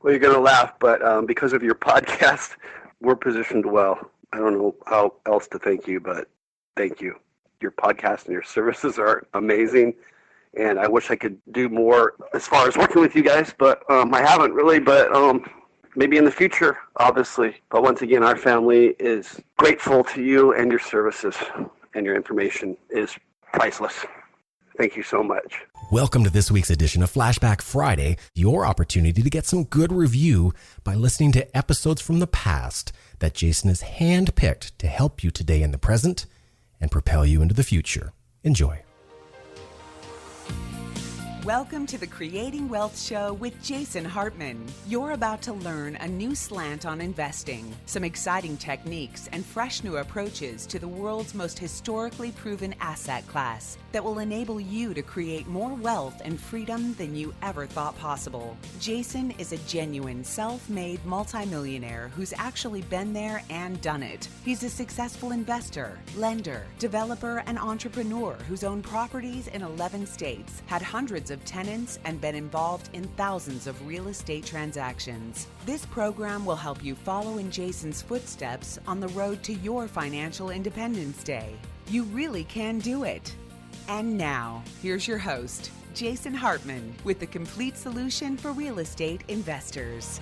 Well, you're going to laugh, but because of your podcast, we're positioned well. I don't know how else to thank you, but thank you. Your podcast and your services are amazing, and I wish I could do more as far as working with you guys, but I haven't really, but maybe in the future, obviously. But once again, our family is grateful to you and your services, and your information is priceless. Thank you so much. Welcome to this week's edition of Flashback Friday, your opportunity to get some good review by listening to episodes from the past that Jason has handpicked to help you today in the present and propel you into the future. Enjoy. Welcome to the Creating Wealth Show with Jason Hartman. You're about to learn a new slant on investing, some exciting techniques, and fresh new approaches to the world's most historically proven asset class that will enable you to create more wealth and freedom than you ever thought possible. Jason is a genuine self-made multimillionaire who's actually been there and done it. He's a successful investor, lender, developer, and entrepreneur who's owned properties in 11 states, had hundreds of tenants, and been involved in thousands of real estate transactions. This program will help you follow in Jason's footsteps on the road to your financial independence day. You really can do it. And now, here's your host, Jason Hartman, with the complete solution for real estate investors.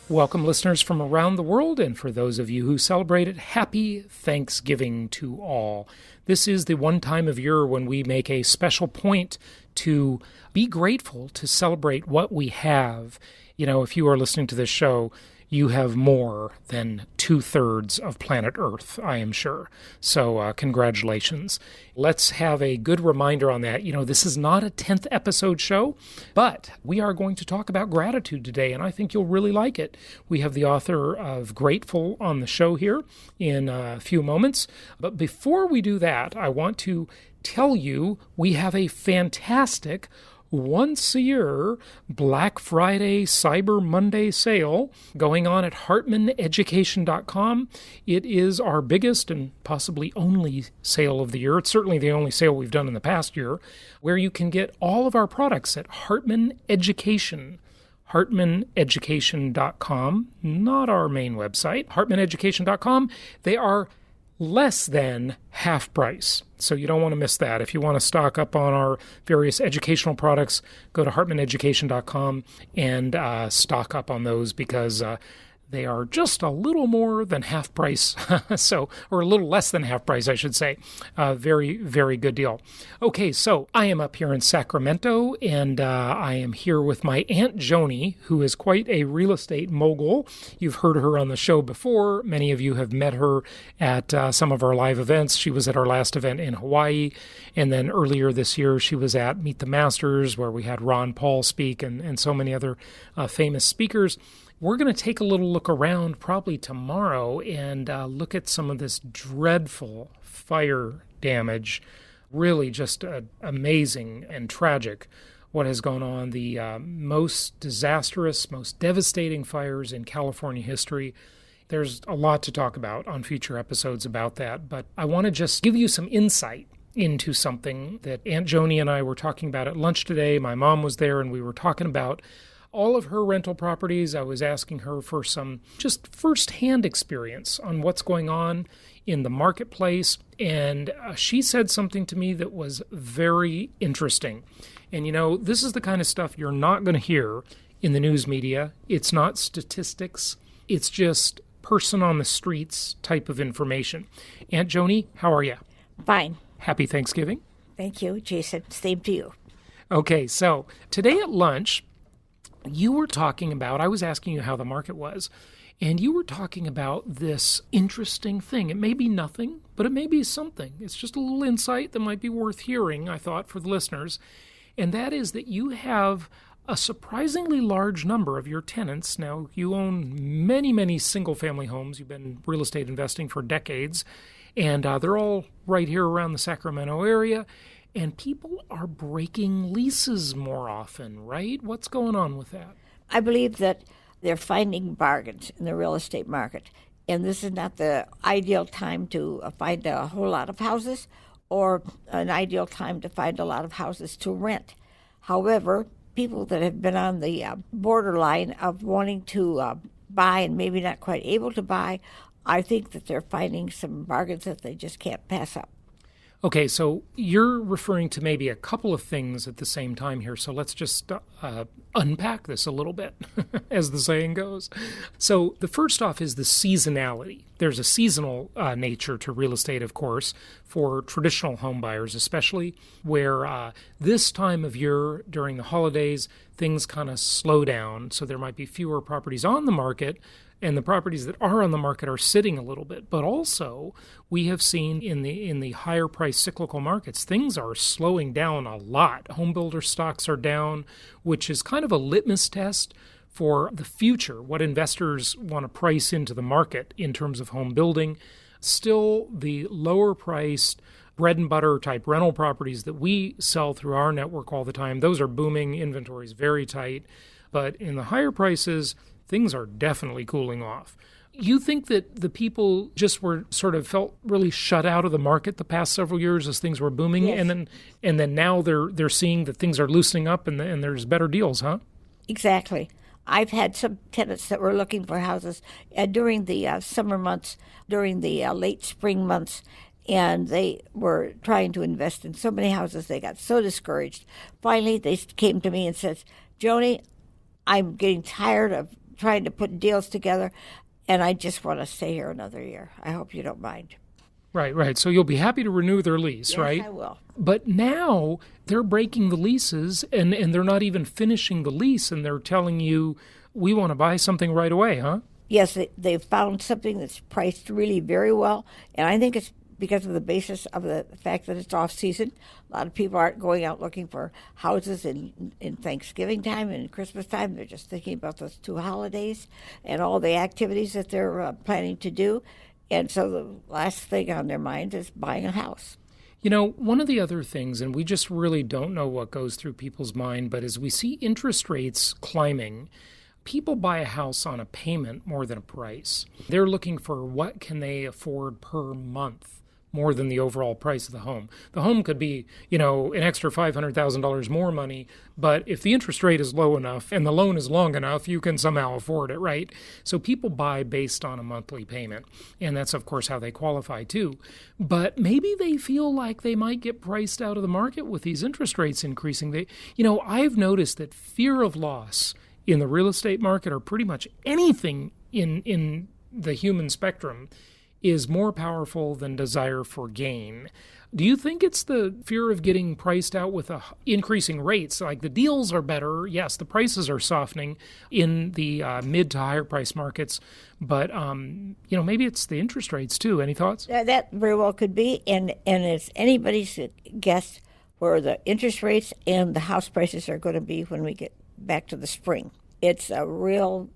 Welcome, listeners from around the world, and for those of you who celebrate it, happy Thanksgiving to all. This is the one time of year when we make a special point to be grateful, to celebrate what we have. You know, if you are listening to this show, you have more than 2/3 of planet Earth, I am sure. So congratulations. Let's have a good reminder on that. You know, this is not a 10th episode show, but we are going to talk about gratitude today, and I think you'll really like it. We have the author of Grateful on the show here in a few moments. But before we do that, I want to tell you we have a fantastic once-a-year Black Friday Cyber Monday sale going on at hartmaneducation.com. It is our biggest and possibly only sale of the year. It's certainly the only sale we've done in the past year, where you can get all of our products at Hartman Education. hartmaneducation.com, not our main website, hartmaneducation.com. They are less than half price. So you don't want to miss that. If you want to stock up on our various educational products, go to hartmaneducation.com and stock up on those because they are just a little more than half price, or a little less than half price, I should say. Very, very good deal. Okay, so I am up here in Sacramento, and I am here with my Aunt Joanie, who is quite a real estate mogul. You've heard her on the show before. Many of you have met her at some of our live events. She was at our last event in Hawaii, and then earlier this year she was at Meet the Masters, where we had Ron Paul speak and so many other famous speakers. We're going to take a little look around probably tomorrow and look at some of this dreadful fire damage. Really just amazing and tragic what has gone on. The most disastrous, most devastating fires in California history. There's a lot to talk about on future episodes about that, but I want to just give you some insight into something that Aunt Joanie and I were talking about at lunch today. My mom was there, and we were talking about all of her rental properties. I was asking her for some just firsthand experience on what's going on in the marketplace, and she said something to me that was very interesting. And you know, this is the kind of stuff you're not going to hear in the news media. It's not statistics. It's just person on the streets type of information. Aunt Joanie, how are you? Fine. Happy Thanksgiving. Thank you, Jason. Same to you. Okay, so today at lunch, you were talking about, I was asking you how the market was, and you were talking about this interesting thing. It may be nothing, but it may be something. It's just a little insight that might be worth hearing, I thought, for the listeners. And that is that you have a surprisingly large number of your tenants. Now, you own many, many single-family homes. You've been real estate investing for decades, and they're all right here around the Sacramento area. And people are breaking leases more often, right? What's going on with that? I believe that they're finding bargains in the real estate market. And this is not the ideal time to find a whole lot of houses or an ideal time to find a lot of houses to rent. However, people that have been on the borderline of wanting to buy and maybe not quite able to buy, I think that they're finding some bargains that they just can't pass up. Okay, so you're referring to maybe a couple of things at the same time here. So let's just unpack this a little bit, as the saying goes. So the first off is the seasonality. There's a seasonal nature to real estate, of course, for traditional home buyers, especially where this time of year during the holidays, things kind of slow down. So there might be fewer properties on the market, and the properties that are on the market are sitting a little bit. But also, we have seen in the higher price cyclical markets, things are slowing down a lot. Home builder stocks are down, which is kind of a litmus test for the future, what investors want to price into the market in terms of home building. Still, the lower priced bread and butter type rental properties that we sell through our network all the time, those are booming, inventory is very tight. But in the higher prices, things are definitely cooling off. You think that the people just were sort of felt really shut out of the market the past several years as things were booming, Yes. and then now they're seeing that things are loosening up and there's better deals, huh? Exactly. I've had some tenants that were looking for houses during the summer months, during the late spring months, and they were trying to invest in so many houses. They got so discouraged. Finally, they came to me and said, "Joni, I'm getting tired of trying to put deals together, and I just want to stay here another year. I hope you don't mind." Right. So you'll be happy to renew their lease, Yes, right? I will. But now they're breaking the leases, and they're not even finishing the lease, and they're telling you, we want to buy something right away, huh? Yes, they've found something that's priced really very well, and I think it's because of the basis of the fact that it's off-season. A lot of people aren't going out looking for houses in Thanksgiving time and Christmas time. They're just thinking about those two holidays and all the activities that they're planning to do. And so the last thing on their mind is buying a house. You know, one of the other things, and we just really don't know what goes through people's mind, but as we see interest rates climbing, people buy a house on a payment more than a price. They're looking for what can they afford per month more than the overall price of the home. The home could be, an extra $500,000 more money, but if the interest rate is low enough and the loan is long enough, you can somehow afford it, right? So people buy based on a monthly payment, and that's, of course, how they qualify too. But maybe they feel like they might get priced out of the market with these interest rates increasing. I've noticed that fear of loss in the real estate market, or pretty much anything in the human spectrum, is more powerful than desire for gain. Do you think it's the fear of getting priced out with increasing rates? Like the deals are better, yes, the prices are softening in the mid to higher price markets, but maybe it's the interest rates too. Any thoughts? That very well could be, and it's anybody's guess where the interest rates and the house prices are going to be when we get back to the spring. It's a real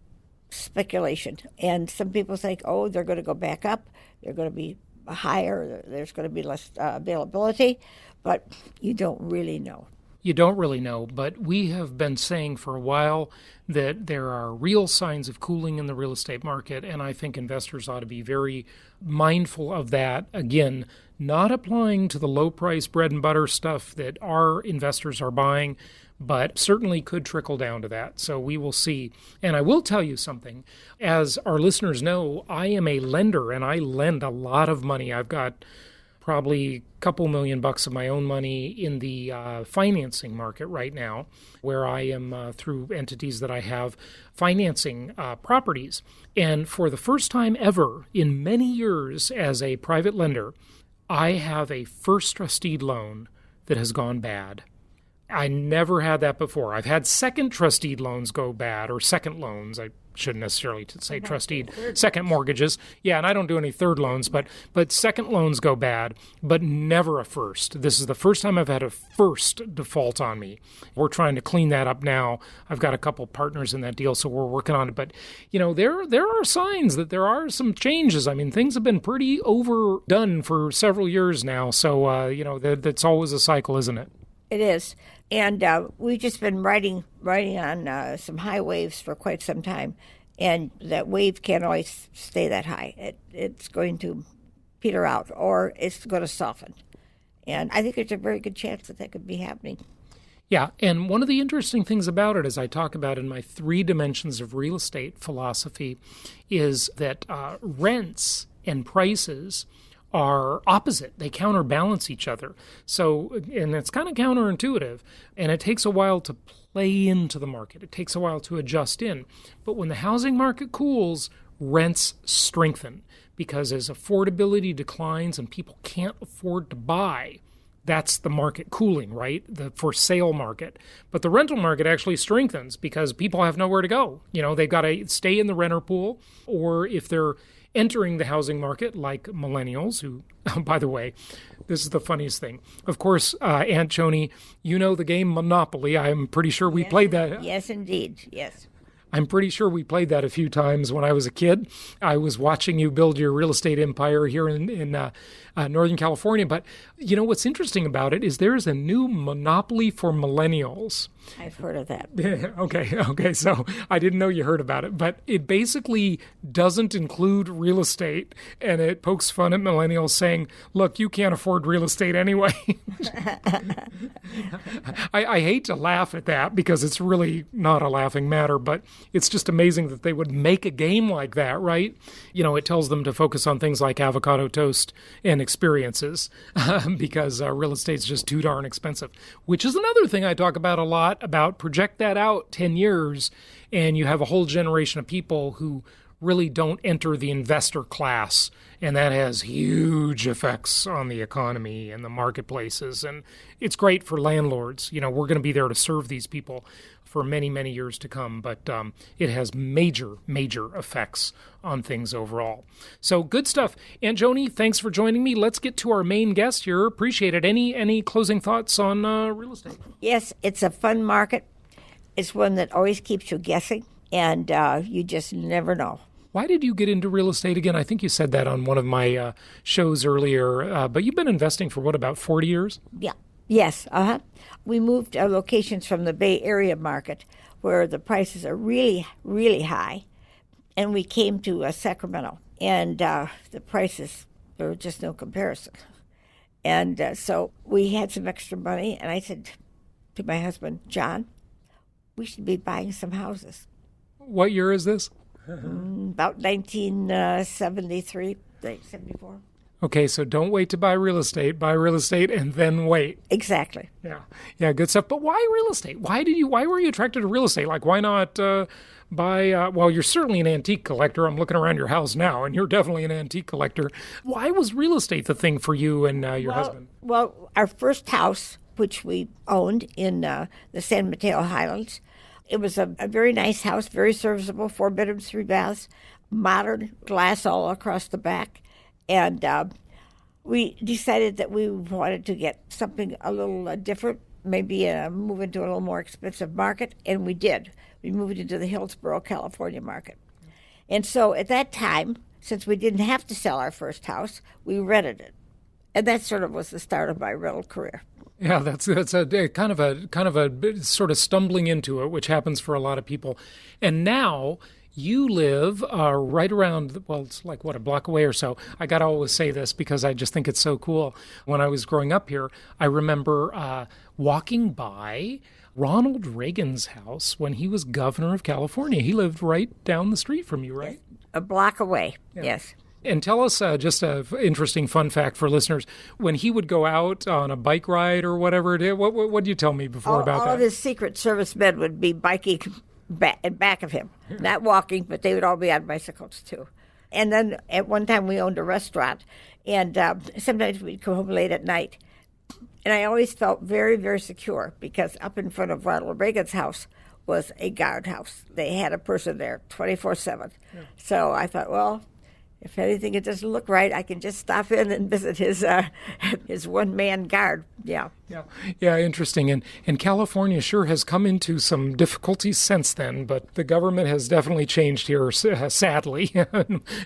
speculation, and some people think, they're going to go back up, they're going to be higher, there's going to be less availability, but you don't really know. You don't really know, but we have been saying for a while that there are real signs of cooling in the real estate market, and I think investors ought to be very mindful of that. Again, not applying to the low-price bread and butter stuff that our investors are buying, but certainly could trickle down to that. So we will see. And I will tell you something. As our listeners know, I am a lender, and I lend a lot of money. I've got probably a couple $1 million of my own money in the financing market right now, where I am, through entities that I have, financing properties. And for the first time ever in many years as a private lender, I have a first trustee loan that has gone bad. I never had that before. I've had second trustee loans go bad, or second loans. I shouldn't necessarily say trustee, second mortgages. Yeah, and I don't do any third loans, but second loans go bad, but never a first. This is the first time I've had a first default on me. We're trying to clean that up now. I've got a couple partners in that deal, so we're working on it. But, there are signs that there are some changes. I mean, things have been pretty overdone for several years now. So, that's always a cycle, isn't it? It is. And we've just been riding on some high waves for quite some time, and that wave can't always stay that high. It's going to peter out, or it's going to soften. And I think there's a very good chance that could be happening. Yeah, and one of the interesting things about it, as I talk about in my 3 dimensions of real estate philosophy, is that rents and prices are opposite. They counterbalance each other. So, and it's kind of counterintuitive, and it takes a while to play into the market. It takes a while to adjust in. But when the housing market cools, rents strengthen, because as affordability declines and people can't afford to buy, that's the market cooling, right? The for sale market. But the rental market actually strengthens because people have nowhere to go. They've got to stay in the renter pool, or if they're entering the housing market like millennials who, by the way, this is the funniest thing. Of course, Aunt Joanie, you know the game Monopoly. I'm pretty sure we played that. Yes, indeed. Yes. I'm pretty sure we played that a few times when I was a kid. I was watching you build your real estate empire here in Northern California. But what's interesting about it is there's a new Monopoly for millennials. I've heard of that. Okay. So I didn't know you heard about it, but it basically doesn't include real estate, and it pokes fun at millennials saying, look, you can't afford real estate anyway. I hate to laugh at that because it's really not a laughing matter, but it's just amazing that they would make a game like that, right? It tells them to focus on things like avocado toast and experiences because real estate's just too darn expensive, which is another thing I talk about a lot. About project that out 10 years and you have a whole generation of people who really don't enter the investor class, and that has huge effects on the economy and the marketplaces. And it's great for landlords. We're going to be there to serve these people for many, many years to come, but it has major, major effects on things overall. So good stuff. Aunt Joanie, thanks for joining me. Let's get to our main guest here. Appreciate it. Any closing thoughts on real estate? Yes, it's a fun market. It's one that always keeps you guessing, and you just never know. Why did you get into real estate again? I think you said that on one of my shows earlier, but you've been investing for about 40 years? Yeah. Yes. We moved our locations from the Bay Area market, where the prices are really, really high, and we came to Sacramento, and the prices, there were just no comparison. And so we had some extra money, and I said to my husband, John, we should be buying some houses. What year is this? About 1973, 74. Okay, so don't wait to buy real estate. Buy real estate and then wait. Exactly. Yeah, good stuff. But why real estate? Why were you attracted to real estate? Like, why not buy? Well, you're certainly an antique collector. I'm looking around your house now, and you're definitely an antique collector. Why was real estate the thing for you and your husband? Well, our first house, which we owned in the San Mateo Highlands, it was a very nice house, very serviceable, 4 bedrooms, 3 baths, modern glass all across the back. And we decided that we wanted to get something a little different, maybe move into a little more expensive market, and we did. We moved into the Hillsborough, California market. And so at that time, since we didn't have to sell our first house, we rented it. And that sort of was the start of my rental career. Yeah, that's a kind of a sort of stumbling into it, which happens for a lot of people. And now you live right around, well, it's like, a block away or so. I got to always say this because I just think it's so cool. When I was growing up here, I remember walking by Ronald Reagan's house when he was governor of California. He lived right down the street from you, right? A block away, yes. And tell us just an interesting fun fact for listeners. When he would go out on a bike ride or whatever it is, what did you tell me before about that? All of his Secret Service men would be biking back of him. Not walking, but they would all be on bicycles too. And then at one time we owned a restaurant, and sometimes we'd come home late at night. And I always felt very, very secure because up in front of Ronald Reagan's house was a guardhouse. They had a person there 24/7. Yeah. So I thought, well, if anything, it doesn't look right, I can just stop in and visit his one-man guard. Yeah, interesting. And California sure has come into some difficulties since then, but the government has definitely changed here, sadly,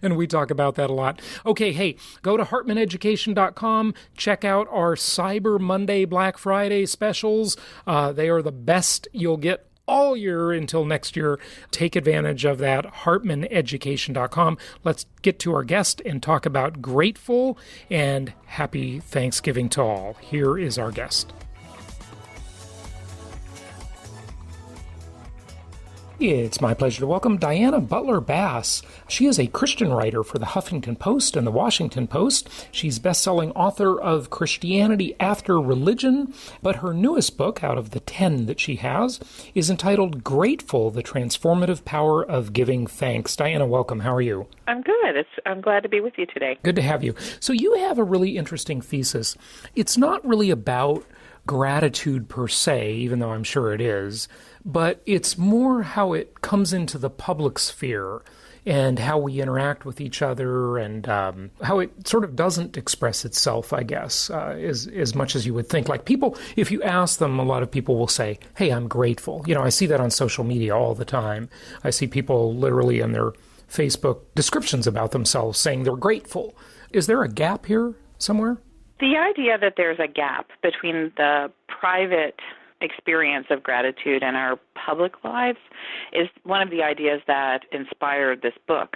and we talk about that a lot. Okay, hey, go to hartmaneducation.com, check out our Cyber Monday, Black Friday specials. They are the best you'll get all year until next year. Take advantage of that, hartmaneducation.com. Let's get to our guest and talk about grateful and happy Thanksgiving to all. Here is our guest. It's my pleasure to welcome Diana Butler Bass. She is a Christian writer for the Huffington Post and the Washington Post. She's best-selling author of Christianity After Religion, but her newest book, out of the 10 that she has, is entitled Grateful, the Transformative Power of Giving Thanks. Diana, welcome. How are you? I'm good. I'm glad to be with you today. Good to have you. So you have a really interesting thesis. It's not really about gratitude per se, even though I'm sure it is, but it's more how it comes into the public sphere and how we interact with each other and how it sort of doesn't express itself, I guess, as much as you would think. Like people, if you ask them, a lot of people will say, hey, I'm grateful. You know, I see that on social media all the time. I see people literally in their Facebook descriptions about themselves saying they're grateful. Is there a gap here somewhere? The idea that there's a gap between the private experience of gratitude and our public lives is one of the ideas that inspired this book.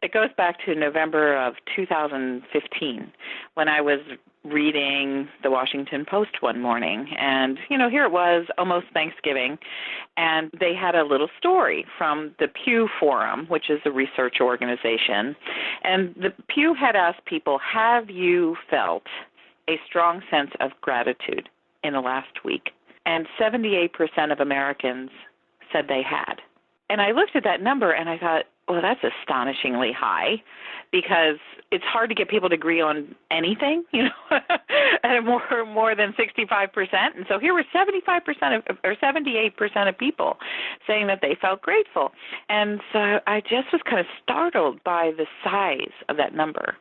It goes back to November of 2015 when I was reading the Washington Post one morning. And, you know, here it was, almost Thanksgiving, and they had a little story from the Pew Forum, which is a research organization. And the Pew had asked people, have you felt a strong sense of gratitude in the last week? And 78% of Americans said they had. And I looked at that number and I thought, well, that's astonishingly high because it's hard to get people to agree on anything, you know, and more than 65%. And so here were 78% of people saying that they felt grateful. And so I just was kind of startled by the size of that number.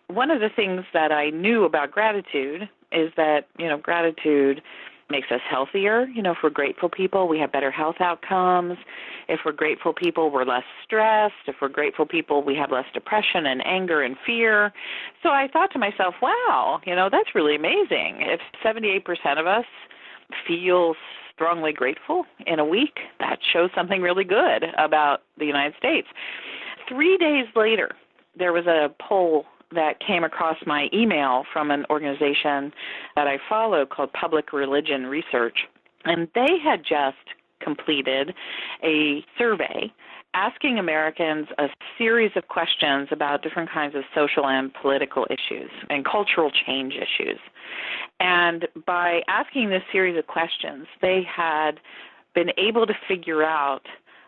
One of the things that I knew about gratitude is that, you know, gratitude makes us healthier. You know, if we're grateful people, we have better health outcomes. If we're grateful people, we're less stressed. If we're grateful people, we have less depression and anger and fear. So I thought to myself, wow, you know, that's really amazing. If 78% of us feel strongly grateful in a week, that shows something really good about the United States. 3 days later, there was a poll that came across my email from an organization that I follow called Public Religion Research. And they had just completed a survey asking Americans a series of questions about different kinds of social and political issues and cultural change issues. And by asking this series of questions, they had been able to figure out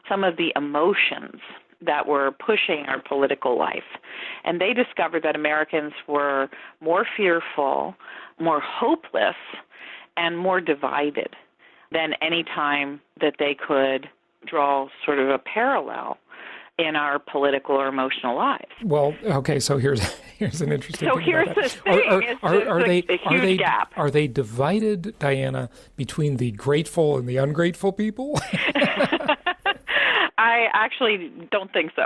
some of the emotions that were pushing our political life. And they discovered that Americans were more fearful, more hopeless, and more divided than any time that they could draw sort of a parallel in our political or emotional lives. Well, okay, so here's an interesting thing. So here's the thing. It's a huge gap. Are they divided, Diana, between the grateful and the ungrateful people? I actually don't think so.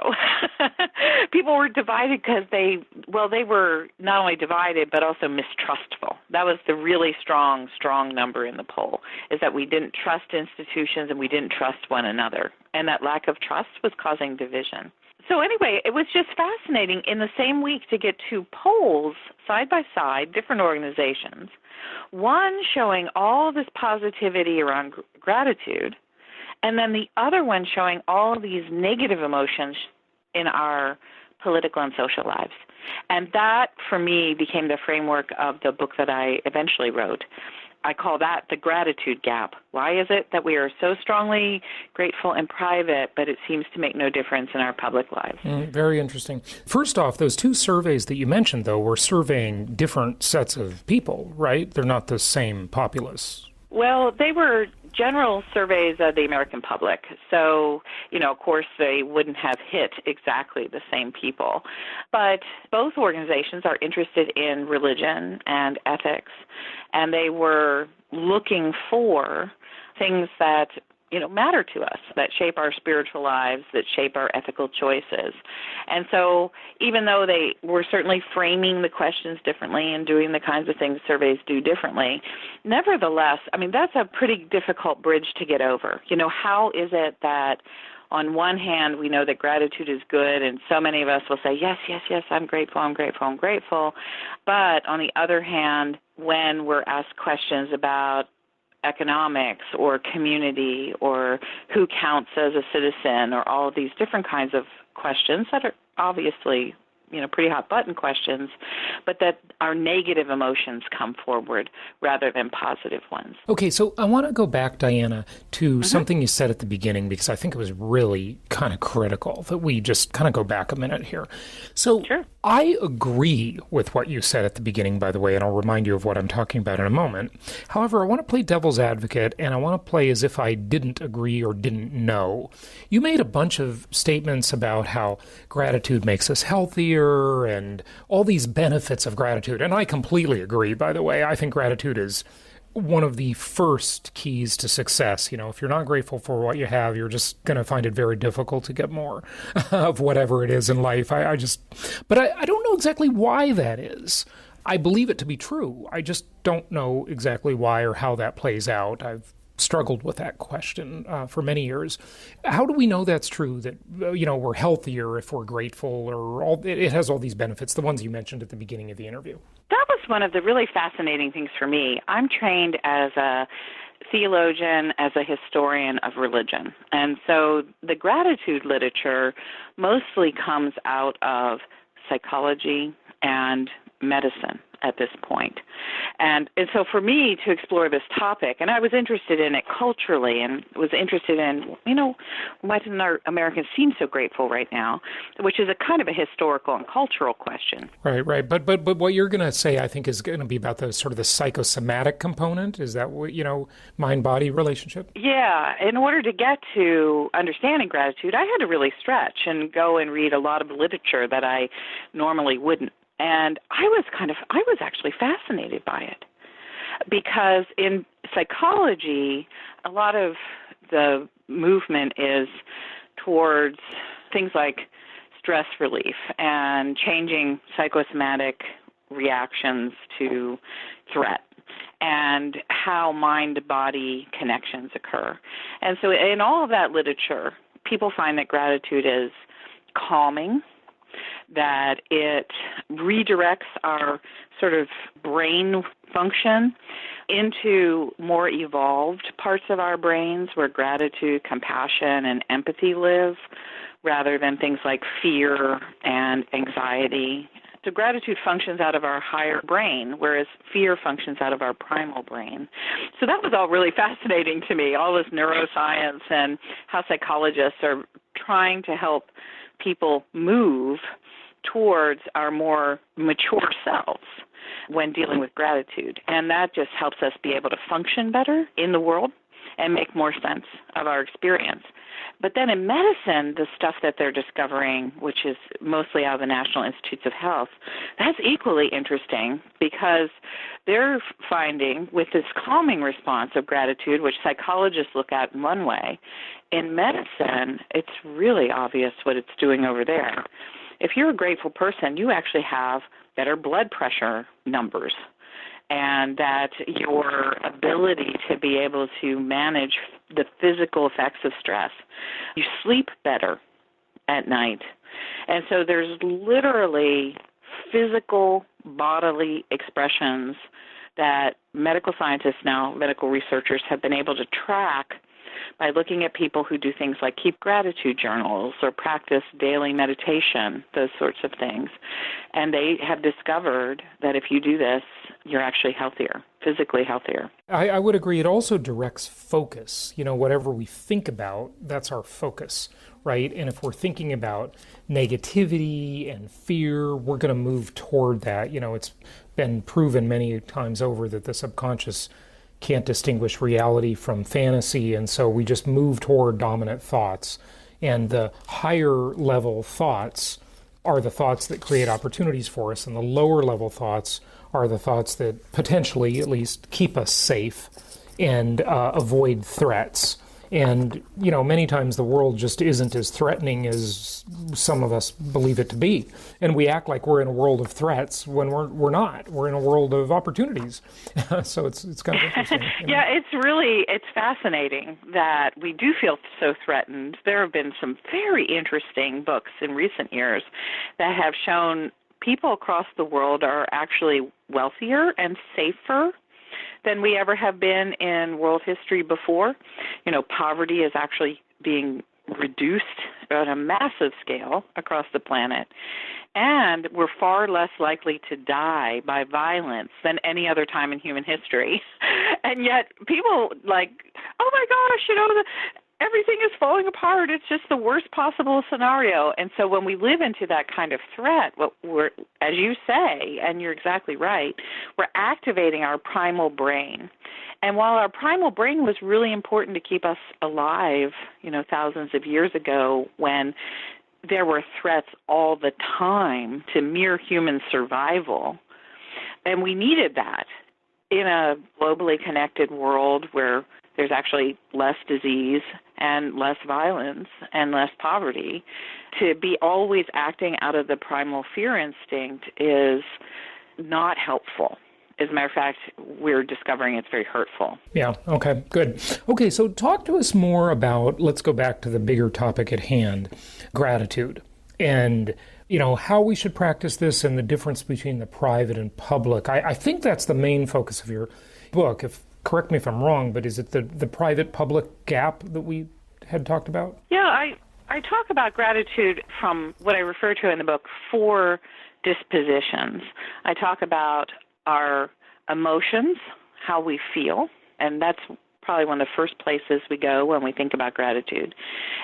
People were divided because they were not only divided but also mistrustful. That was the really strong number in the poll, is that we didn't trust institutions and we didn't trust one another. And that lack of trust was causing division. So anyway, it was just fascinating in the same week to get two polls side by side, different organizations, one showing all this positivity around gratitude, and then the other one showing all of these negative emotions in our political and social lives. And that, for me, became the framework of the book that I eventually wrote. I call that the gratitude gap. Why is it that we are so strongly grateful in private, but it seems to make no difference in our public lives? Very interesting. First off, those two surveys that you mentioned, though, were surveying different sets of people, right? They're not the same populace. Well, they were general surveys of the American public. So, you know, of course, they wouldn't have hit exactly the same people. But both organizations are interested in religion and ethics, and they were looking for things that, you know, matter to us, that shape our spiritual lives, that shape our ethical choices. And so even though they were certainly framing the questions differently and doing the kinds of things surveys do differently, nevertheless, I mean, that's a pretty difficult bridge to get over. You know, how is it that on one hand, we know that gratitude is good, and so many of us will say, yes, yes, yes, I'm grateful, I'm grateful, I'm grateful. But on the other hand, when we're asked questions about economics or community or who counts as a citizen or all of these different kinds of questions that are obviously, pretty hot button questions, but that our negative emotions come forward rather than positive ones. Okay, so I want to go back, Diana, to something you said at the beginning, because I think it was really kind of critical that we just kind of go back a minute here. So Sure. I agree with what you said at the beginning, by the way, and I'll remind you of what I'm talking about in a moment. However, I want to play devil's advocate, and I want to play as if I didn't agree or didn't know. You made a bunch of statements about how gratitude makes us healthier and all these benefits of gratitude, and I completely agree, by the way. I think gratitude is one of the first keys to success. If you're not grateful for what you have, you're just going to find it very difficult to get more of whatever it is in life. But I don't know exactly why that is. I believe it to be true. I just don't know exactly why or how that plays out. I've struggled with that question for many years. How do we know that's true, that we're healthier if we're grateful, or it has all these benefits, the ones you mentioned at the beginning of the interview? That was one of the really fascinating things for me. I'm trained as a theologian, as a historian of religion. And so the gratitude literature mostly comes out of psychology and medicine at this point. And so for me to explore this topic, and I was interested in it culturally and was interested in, why didn't our Americans seem so grateful right now, which is a kind of a historical and cultural question. Right. But what you're going to say, I think, is going to be about the sort of the psychosomatic component. Is that what, mind-body relationship? Yeah. In order to get to understanding gratitude, I had to really stretch and go and read a lot of literature that I normally wouldn't. And I was actually fascinated by it, because in psychology, a lot of the movement is towards things like stress relief and changing psychosomatic reactions to threat and how mind-body connections occur. And so in all of that literature, people find that gratitude is calming, that it redirects our sort of brain function into more evolved parts of our brains where gratitude, compassion, and empathy live, rather than things like fear and anxiety. So gratitude functions out of our higher brain, whereas fear functions out of our primal brain. So that was all really fascinating to me, all this neuroscience and how psychologists are trying to help people move towards our more mature selves when dealing with gratitude. And that just helps us be able to function better in the world and make more sense of our experience. But then in medicine, the stuff that they're discovering, which is mostly out of the National Institutes of Health, that's equally interesting, because they're finding with this calming response of gratitude, which psychologists look at in one way, in medicine, it's really obvious what it's doing over there. If you're a grateful person, you actually have better blood pressure numbers, and that your ability to be able to manage the physical effects of stress, you sleep better at night. And so there's literally physical bodily expressions that medical scientists now, medical researchers, have been able to track by looking at people who do things like keep gratitude journals or practice daily meditation, those sorts of things. And they have discovered that if you do this, you're actually healthier, physically healthier. I would agree. It also directs focus. Whatever we think about, that's our focus, right? And if we're thinking about negativity and fear, we're going to move toward that. It's been proven many times over that the subconscious can't distinguish reality from fantasy, and so we just move toward dominant thoughts. And the higher level thoughts are the thoughts that create opportunities for us, and the lower level thoughts are the thoughts that potentially, at least, keep us safe and avoid threats. And, many times the world just isn't as threatening as some of us believe it to be. And we act like we're in a world of threats when we're not. We're in a world of opportunities. So it's kind of interesting. Yeah, it's fascinating that we do feel so threatened. There have been some very interesting books in recent years that have shown people across the world are actually wealthier and safer than we ever have been in world history before. Poverty is actually being reduced on a massive scale across the planet. And we're far less likely to die by violence than any other time in human history. And yet people oh my gosh, everything is falling apart. It's just the worst possible scenario. And so when we live into that kind of threat, what we're, as you say, and you're exactly right, we're activating our primal brain. And while our primal brain was really important to keep us alive, thousands of years ago when there were threats all the time to mere human survival, and we needed that in a globally connected world where there's actually less disease and less violence and less poverty, to be always acting out of the primal fear instinct is not helpful. As a matter of fact, we're discovering it's very hurtful. Yeah, okay, good. Okay, so talk to us more about, let's go back to the bigger topic at hand, gratitude, and how we should practice this and the difference between the private and public. I think that's the main focus of your book. Correct me if I'm wrong, but is it the private-public gap that we had talked about? Yeah, I talk about gratitude from what I refer to in the book, 4 dispositions. I talk about our emotions, how we feel, and that's probably one of the first places we go when we think about gratitude.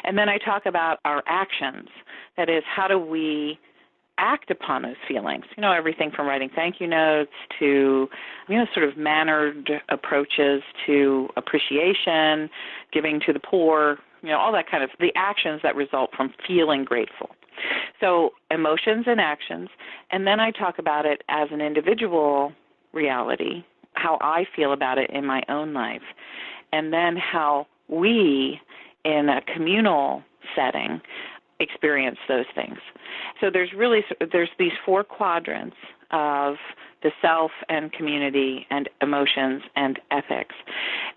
And then I talk about our actions. That is, how do we act upon those feelings? Everything from writing thank you notes to, sort of mannered approaches to appreciation, giving to the poor, all that kind of, the actions that result from feeling grateful. So emotions and actions, and then I talk about it as an individual reality, how I feel about it in my own life, and then how we, in a communal setting, experience those things. So there's these 4 quadrants of the self and community and emotions and ethics.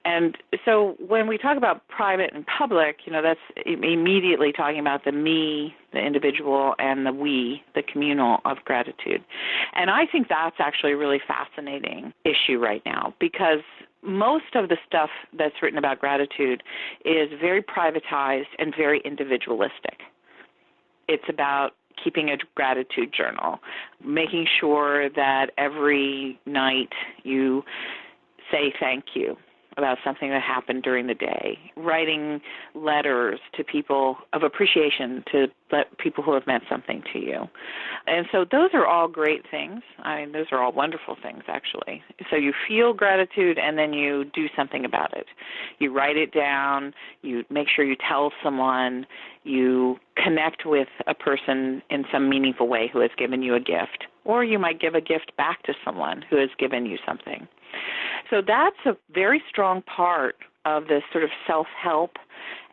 And so when we talk about private and public, that's immediately talking about the me, the individual, and the we, the communal of gratitude. And I think that's actually a really fascinating issue right now, because most of the stuff that's written about gratitude is very privatized and very individualistic. It's about keeping a gratitude journal, making sure that every night you say thank you about something that happened during the day, writing letters to people of appreciation to people who have meant something to you. And so those are all great things. Those are all wonderful things, actually. So you feel gratitude, and then you do something about it. You write it down. You make sure you tell someone. You connect with a person in some meaningful way who has given you a gift. Or you might give a gift back to someone who has given you something. So that's a very strong part of this sort of self-help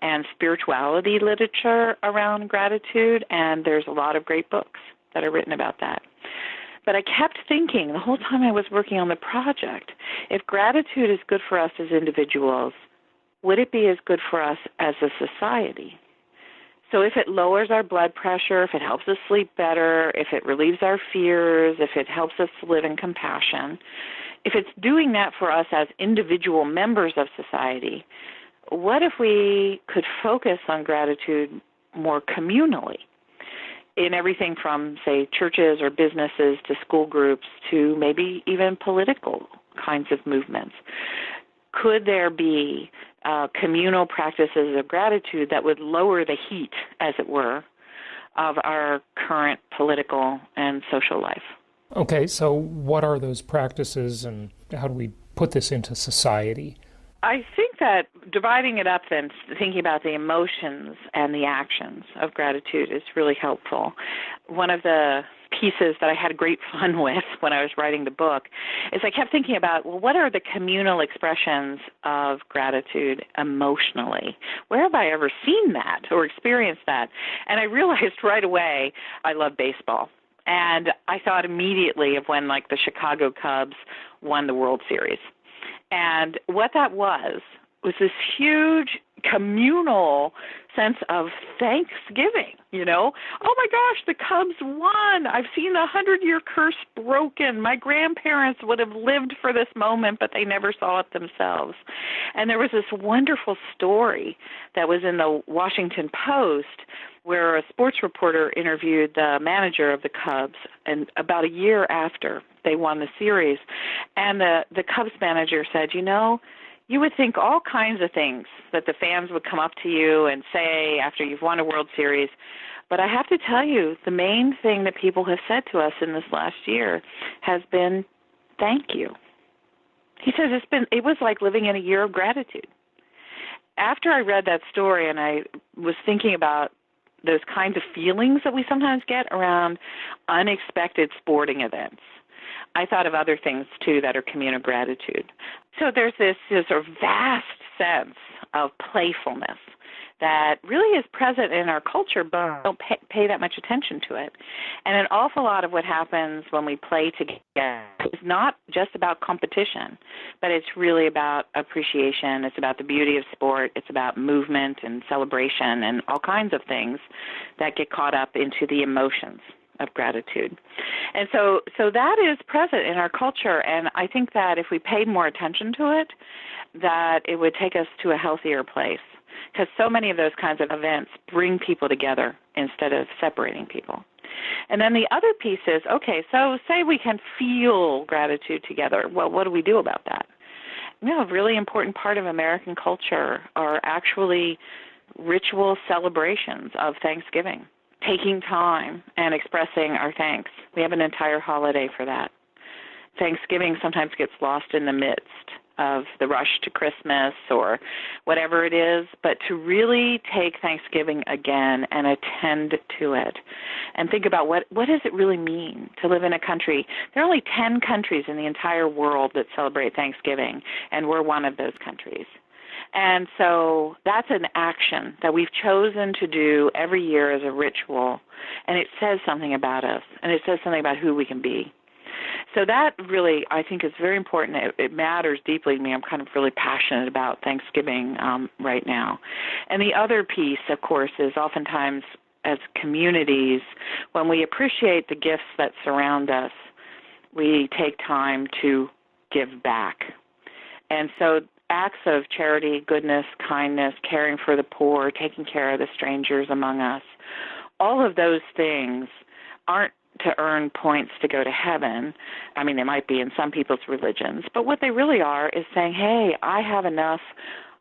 and spirituality literature around gratitude, and there's a lot of great books that are written about that. But I kept thinking the whole time I was working on the project, if gratitude is good for us as individuals, would it be as good for us as a society? So if it lowers our blood pressure, if it helps us sleep better, if it relieves our fears, if it helps us live in compassion, if it's doing that for us as individual members of society, what if we could focus on gratitude more communally in everything from, say, churches or businesses to school groups to maybe even political kinds of movements? Could there be communal practices of gratitude that would lower the heat, as it were, of our current political and social life? Okay, so what are those practices and how do we put this into society? I think that dividing it up then, thinking about the emotions and the actions of gratitude is really helpful. One of the pieces that I had great fun with when I was writing the book is I kept thinking about, well, what are the communal expressions of gratitude emotionally? Where have I ever seen that or experienced that? And I realized right away I love baseball. And I thought immediately of when, the Chicago Cubs won the World Series. And what that was this huge communal sense of thanksgiving, Oh my gosh, the Cubs won. I've seen the 100-year curse broken. My grandparents would have lived for this moment, but they never saw it themselves. And there was this wonderful story that was in the Washington Post where a sports reporter interviewed the manager of the Cubs and about a year after they won the series. And the Cubs manager said, you would think all kinds of things that the fans would come up to you and say after you've won a World Series. But I have to tell you, the main thing that people have said to us in this last year has been, thank you. He says it was like living in a year of gratitude. After I read that story and I was thinking about those kinds of feelings that we sometimes get around unexpected sporting events, I thought of other things, too, that are communal gratitude. So there's this sort of vast sense of playfulness that really is present in our culture, but we don't pay that much attention to it. And an awful lot of what happens when we play together is not just about competition, but it's really about appreciation. It's about the beauty of sport. It's about movement and celebration and all kinds of things that get caught up into the emotions of gratitude. And so that is present in our culture, and I think that if we paid more attention to it, that it would take us to a healthier place, because so many of those kinds of events bring people together instead of separating people. And then the other piece is, okay, so say we can feel gratitude together. Well, what do we do about that? A really important part of American culture are actually ritual celebrations of Thanksgiving, taking time and expressing our thanks. We have an entire holiday for that. Thanksgiving sometimes gets lost in the midst of the rush to Christmas or whatever it is, but to really take Thanksgiving again and attend to it and think about what does it really mean to live in a country. There are only 10 countries in the entire world that celebrate Thanksgiving, and we're one of those countries. And so that's an action that we've chosen to do every year as a ritual, and it says something about us, and it says something about who we can be. So that really, I think, is very important. It matters deeply to me. I'm kind of really passionate about Thanksgiving right now. And the other piece, of course, is oftentimes as communities, when we appreciate the gifts that surround us, we take time to give back. And so acts of charity, goodness, kindness, caring for the poor, taking care of the strangers among us, all of those things aren't to earn points to go to heaven. I mean, they might be in some people's religions, but what they really are is saying, hey, I have enough.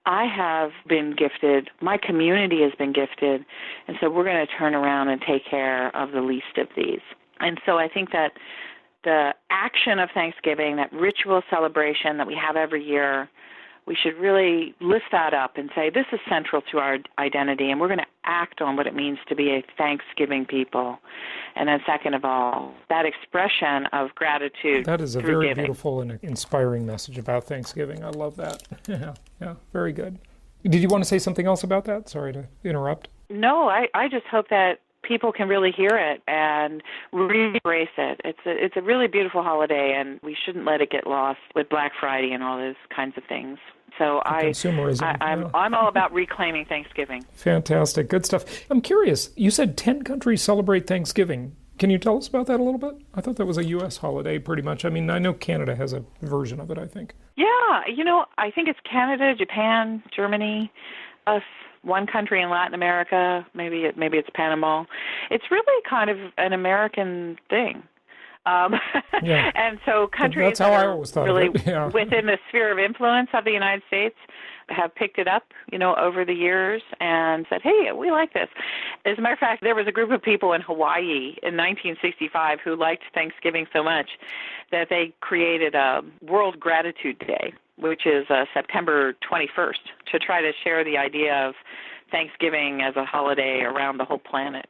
I have been gifted. My community has been gifted, and so we're going to turn around and take care of the least of these. And so I think that the action of Thanksgiving, that ritual celebration that we have every year, we should really lift that up and say this is central to our identity, and we're going to act on what it means to be a Thanksgiving people. And then second of all, that expression of gratitude. That is a very giving. Beautiful and inspiring message about Thanksgiving. I love that. Yeah, very good. Did you want to say something else about that? Sorry to interrupt. No, I just hope that people can really hear it and really embrace it. It's a really beautiful holiday, and we shouldn't let it get lost with Black Friday and all those kinds of things. So consumerism. I'm all about reclaiming Thanksgiving. Fantastic. Good stuff. I'm curious. You said 10 countries celebrate Thanksgiving. Can you tell us about that a little bit? I thought that was a U.S. holiday pretty much. I mean, I know Canada has a version of it, I think. Yeah. I think it's Canada, Japan, Germany, us, one country in Latin America, maybe it's Panama. It's really kind of an American thing. Yeah. And so countries that are really within the sphere of influence of the United States have picked it up, over the years and said, hey, we like this. As a matter of fact, there was a group of people in Hawaii in 1965 who liked Thanksgiving so much that they created a World Gratitude Day, which is September 21st, to try to share the idea of Thanksgiving as a holiday around the whole planet.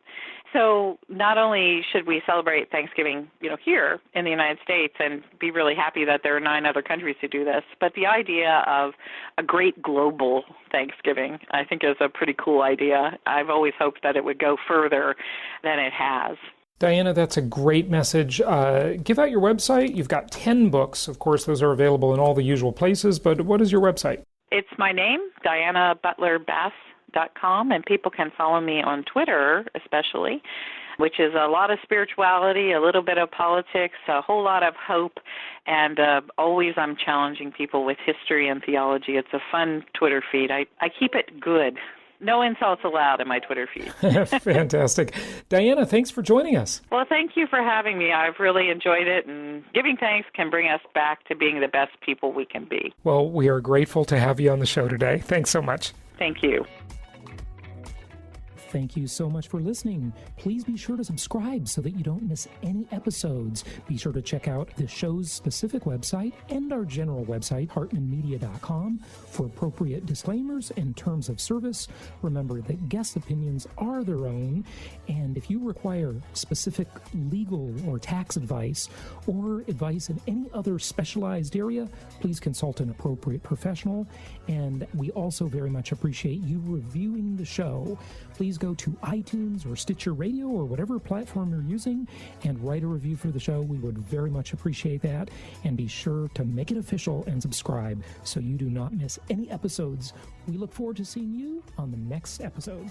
So not only should we celebrate Thanksgiving, here in the United States and be really happy that there are 9 other countries who do this, but the idea of a great global Thanksgiving, I think, is a pretty cool idea. I've always hoped that it would go further than it has. Diana, that's a great message. Give out your website. You've got 10 books. Of course, those are available in all the usual places, but what is your website? It's my name, DianaButlerBass.com, and people can follow me on Twitter especially, which is a lot of spirituality, a little bit of politics, a whole lot of hope, and always I'm challenging people with history and theology. It's a fun Twitter feed. I keep it good. No insults allowed in my Twitter feed. Fantastic. Diana, thanks for joining us. Well, thank you for having me. I've really enjoyed it, and giving thanks can bring us back to being the best people we can be. Well, we are grateful to have you on the show today. Thanks so much. Thank you. Thank you so much for listening. Please be sure to subscribe so that you don't miss any episodes. Be sure to check out the show's specific website and our general website, hartmanmedia.com, for appropriate disclaimers and terms of service. Remember that guest opinions are their own, and if you require specific legal or tax advice or advice in any other specialized area, please consult an appropriate professional. And we also very much appreciate you reviewing the show. Please go to iTunes or Stitcher Radio or whatever platform you're using and write a review for the show. We would very much appreciate that. And be sure to make it official and subscribe so you do not miss any episodes. We look forward to seeing you on the next episode.